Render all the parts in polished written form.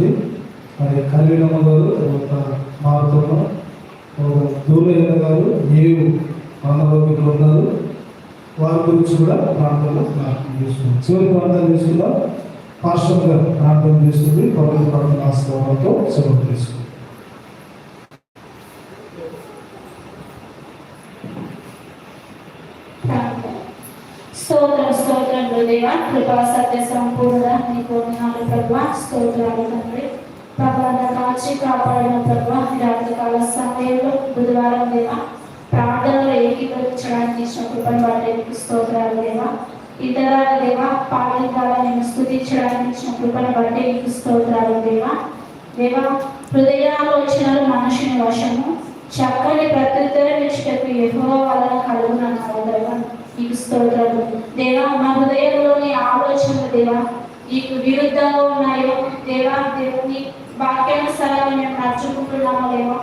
ఉంది. మరి కళ్యాణమ్మ గారు, తర్వాత మారుతున్న దూరయ్య గారు ఏవు అనారోగ్యంలో ఉన్నారు. వారి గురించి కూడా ప్రార్థనలో ప్రార్థన చేస్తున్నాం. చివరి ప్రార్థన చేసుకున్నా పాస్టర్ గారు ప్రార్థన చేస్తుంది. పౌరుల ప్రార్థన ఆస్వాదంతో సెలవు తీసుకుంది. స్తోత్రం దేవా, కృపా సత్య సంపూర్ణ నీకు వందనాలు ప్రభువా. స్తోత్రాలు తండ్రి. ప్రభావం కాచి కాపాడిన ప్రభువా, రాత్రికాల సమయంలో బుధవారం దేవా ప్రార్థనలో ఏకీభవించడానికి ఇచ్చిన కృపను బట్టి నీకు స్తోత్రాలు దేవా. ఇతర దేవా పాటల ద్వారా నేను స్తుతించడానికి ఇచ్చిన కృపను బట్టి నీకు స్తోత్రాలు దేవా. దేవా హృదయాలోచనలు మనుషుని వశము, చక్కని ప్రత్యుత్తరం ఇచ్చటకు యెహోవా వలన కలుగునన్నావు దేవా. నీకు స్తోత్రాలు దేవా. మా హృదయంలోని ఆలోచనలు దేవా నీకు విరుద్ధంగా ఉన్నాయో దేవా, దేవుని వాక్యానుసారంగా మేము నడుచుకుంటున్నామో దేవా,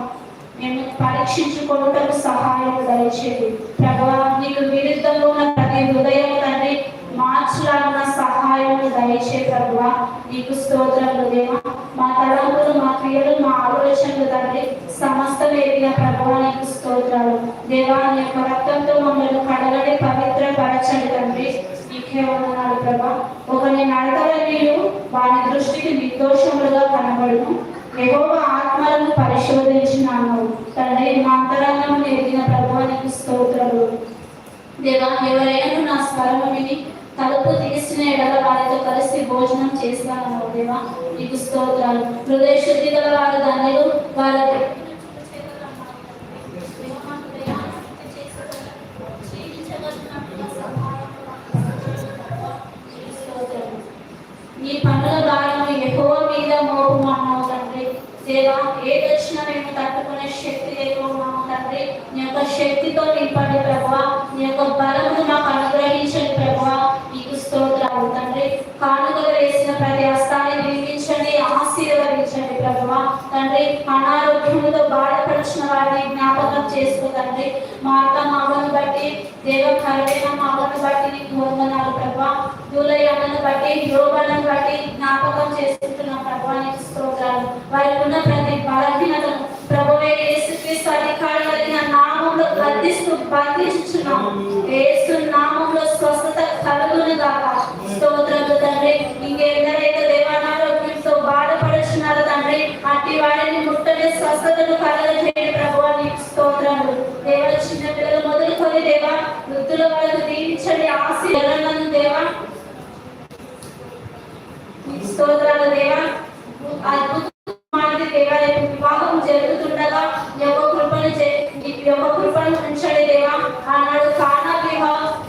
మేము పరీక్షించుకోవటం సహాయం దయచేది ప్రభువా. నీకు విరుద్ధంగా ఉన్న ప్రతి హృదయం తండ్రి మార్చలాగిన సహాయం దయచే ప్రభువా. నీకు స్తోత్రాలు దేవా. మా తలంపులు, మా క్రియలు, మా ఆలోచనలు తండ్రి సమస్తం ఎదిగిన ప్రభువా నీకు స్తోత్రాలు దేవా. నీ యొక్క రక్తంతో మమ్మల్ని కడగడి పవిత్రపరచండి తండ్రి. నీకే వందనాలు ప్రభా. ఒకరిని నడకలు వారి దృష్టికి నిర్దోషములుగా కనబడును. యెహోవా ఆత్మలను పరిశోధించినాను తండ్రి. మా అంతరంగం ఎదిగిన ప్రభువా నీకు స్తోత్రాలు దేవా. ఎవరైనా నా స్వరము విని తలుపు తీసిన ఎడల వారితో కలిసి భోజనం చేస్తాను దేవా. నీకు స్తోత్రాలు. హృదయ శుద్ధి గల వారు ధన్యులు, వారి నీ పనుల భారము యెహోవా మీద మోపమన్నావు తండ్రి దేవా. ఏది వచ్చినా మేము తట్టుకునే శక్తి లేకున్నాము తండ్రి. నీ యొక్క శక్తితో నింపండి ప్రభువా. నీ యొక్క బలము మాకు అనుగ్రహించండి ప్రభువా. నీకు స్తోత్రాలు తండ్రి. కానుకలు వేసిన ప్రతి హస్తాన్ని దీవించండి, ఆశీర్వదించండి ప్రభువా తండ్రి. అనారోగ్యములతో బాధపరిచిన వారిని జ్ఞాపకం చేసుకో తండ్రి. మా అమ్మను బట్టి దేవ, కరుణమ్మ అమ్మను బట్టి నీకు వందనాలు ప్రభువా. దూలయ్య అమ్మను బట్టి, యోగలను బట్టి జ్ఞాపకం చేసుకుంటున్నాం ప్రభువా. నీకు స్తోత్రాలు. వారికి ఉన్న ప్రతి బలహీనతను ప్రభువే యేసుక్రీస్తు అధికారం కలిగిన నామంలో బంధించుచున్నాం. యేసు నామంలో స్వస్థత కలుగును గాక. స్తోత్రాలు తండ్రి. ఇంకెందరైతే దేవానారోగ్యంతో బాధపడుచున్నారో తండ్రి, అట్టి వారిని ముట్టని స్వస్థతను కలగజేయండి ప్రభువా. నీకు స్తోత్రాలు దేవా. చిన్న పిల్లలు మొదలుకొని దేవా వృద్ధుల వరకు దీవించండి, ఆశీర్వదనం దేవా. నీకు స్తోత్రాలు దేవా. అద్భుతమైన దేవా, వివాహం జరుగుతుండగా కృపను ఉంచండి దేవా. ఆనాడు కానా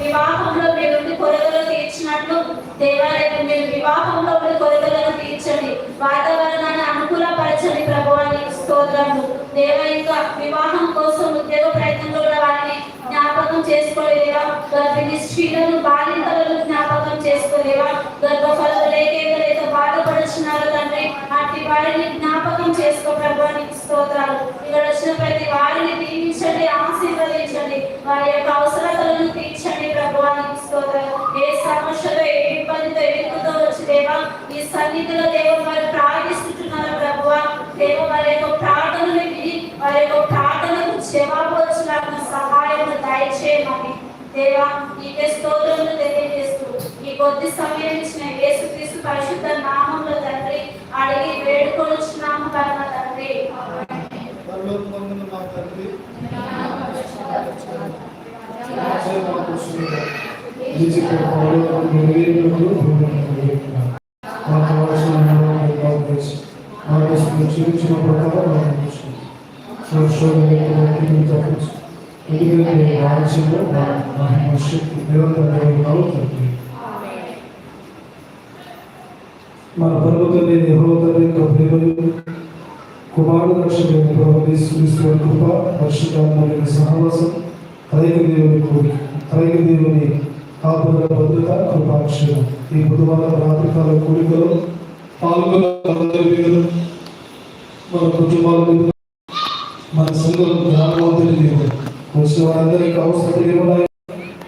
వివాహంలో మీరు కొరతలు తీర్చినట్లు దేవా, మీరు వివాహంలో కొరతలను తీర్చండి, వాతావరణాన్ని అనుకూలపరచండి ప్రభువా. నీకు స్తోత్రము దేవా. ఇంకా వివాహం కోసం ఉద్యోగ ప్రయత్నంలో ఉన్న వారిని జ్ఞాపకం చేసుకోలేవా. గర్భిణీ స్త్రీలను, బాలికలను జ్ఞాపకం చేసుకోలేవా. గర్భఫలం లేక ఎవరైతే బాధపడుచున్నారో తండ్రి, అట్టి వారిని జ్ఞాపకం చేసుకో ప్రభువా. నీకు స్తోత్రాలు. ఇక్కడ వచ్చిన ప్రతి వారిని దీవించండి, ఆశీర్వదించండి, వారి యొక్క అవసరాలను తీర్చండి ప్రభువా. నీకు స్తోత్రాలు. ఏ సమస్యలో, ఏ ఇబ్బందితో, ఎదుగుతో వచ్చి దేవా ఈ సన్నిధిలో దేవ వారు ప్రార్థిస్తున్నారు ప్రభువా. దేవ వారి యొక్క ప్రార్థనలు విని వారి యొక్క ప్రార్థనకు జవాబు వచ్చిన సహాయం దయచేయమని దేవా నీకే స్తోత్రములు తెలియజేస్తూ ఈ కొద్ది సమయం ఇచ్చిన యేసుక్రీస్తు పరిశుద్ధ నామములో తండ్రి అడిగి వేడుకొనుచున్నాము కన్నా తండ్రి. మన పర్వతని యెహోవాని యొక్క ప్రేమలు కుమారుడు రక్షకుడైన ప్రభువైన యేసుక్రీస్తు వారి కృప పరిశుద్ధాత్మల సహవాసం త్రైక దేవుని కాపుదల భద్రత కృపాక్షరం ఈ బుధవారం రాత్రికాల కూడికలో పాల్గొన్న మన కుటుంబాల మీద మన సంఘం జ్ఞానవంతుని మీద వచ్చిన వారందరికీ అవసరం ఏమున్నాయి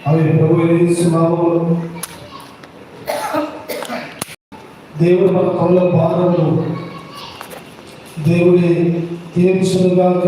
అవి ప్రభువైన యేసు నామములో దేవుడు మన కళ్ళ భారములు దేవుడే తీర్చునుగాక.